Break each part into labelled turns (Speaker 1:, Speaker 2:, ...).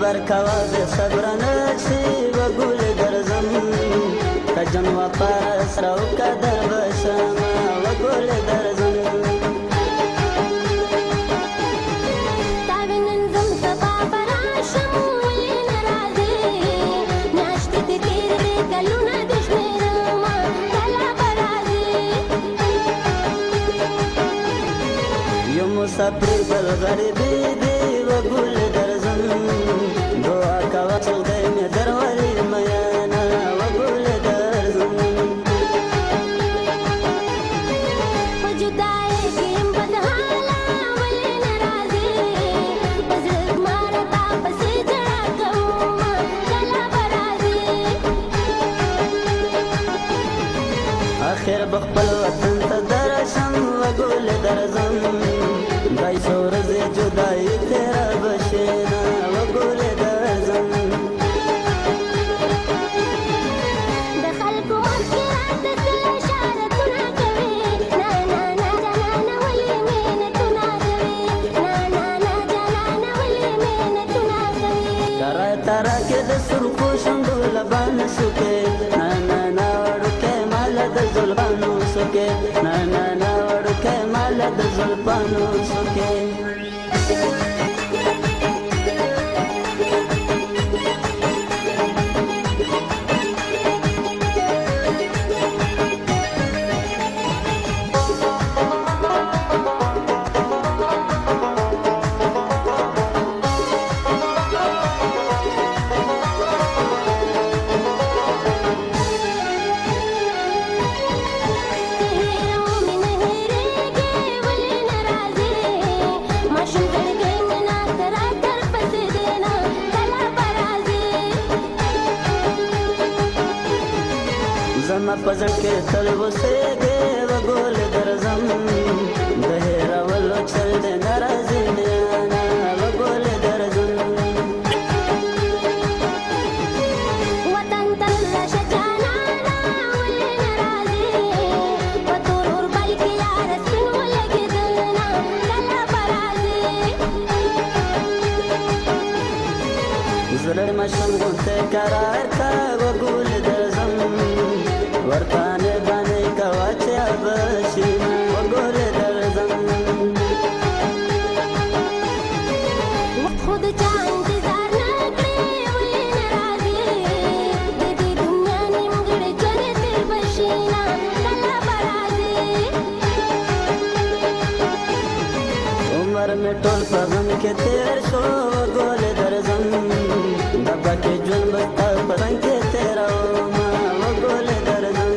Speaker 1: صبر کوه بې صبره نشي وګل درځم که جن وفا سره وکړه در بشمه وګل درځم
Speaker 2: تا وینم زم سبا به راشم ولې نه راځې میاشتې دې تېرې کلونه دې شمېرمه کله به راځې
Speaker 1: یو مسافر بل غریبي دی وګل درځم دعا کوه چې خدای مې درولي میانه وګل درځم
Speaker 2: په جدایۍ کې یم بدحاله ولې نه راځې په زړه زما راته پسې ژړا کومه کله به راځې
Speaker 1: آخر به خپل وطن ته درشم وګل درځم دای څو ورځې جدایي تېره بشي نه وګل درځم
Speaker 2: د خلکو مخکې راته څه اشارتونه کوي نه نه نه جانانه ولې محنتونه کوي نه نه نه جانانه ولې محنتونه کوي
Speaker 1: تره تره کې د سرخو شونډو لبانه سوکې نه نه نه وړوکی ماله د زلفانو سوکې نه نه نه وړوکی ماله د زلفانو سوکې زما په زړه کې تل اوسېږې وګل درځم د هېرولو چل دې نه راځي میانه وګل درځم
Speaker 2: وطن ته راشه جانانه ولې نه راځې په تور اوربل کې یاره سپین ولګېدلنه کله به راځې
Speaker 1: زړه مشم غوندې قرار کا وګل درځم ورته مهرباني کوه چې بشي نه وګل درځم
Speaker 2: وخت خو د چا انتظار نه کړې ولې نه راځې د دې دنیا نیمګړی ژوند تېر به شي نه کله به راځې
Speaker 1: عمر مې ټول په غم کې تېر شو وګل درځم د باقي ژوند به ستا په رنګ کې تېرومه وګل درځم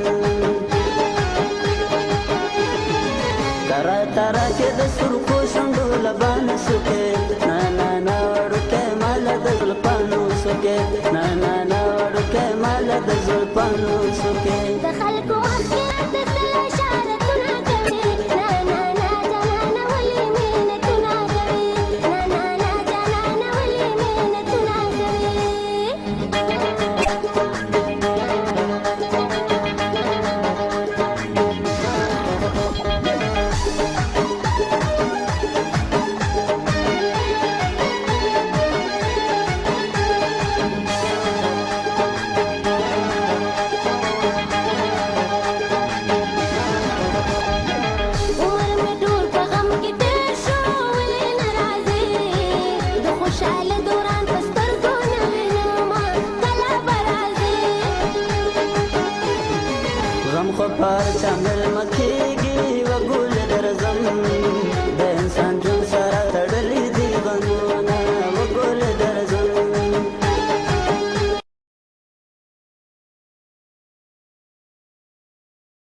Speaker 1: تره تره کې د سرخو شونډو لبانه سوکې نه نه نه وړوکی ماله د زلفانو سوکې نه نه نه وړوکی ماله د زلفانو سوکې
Speaker 2: د خلکو مخکې راته څه اشارتونه کوي نه نه نه جانانه ولې محنتونه کوي نه نه نه جانانه ولې محنتونه کوي عمر مې ټول په غم کې تېر شو ولې نه راځې د خوشحاله دوران په سترګو نه وینمه کله به راځې
Speaker 1: غم خو پر چا مېلمه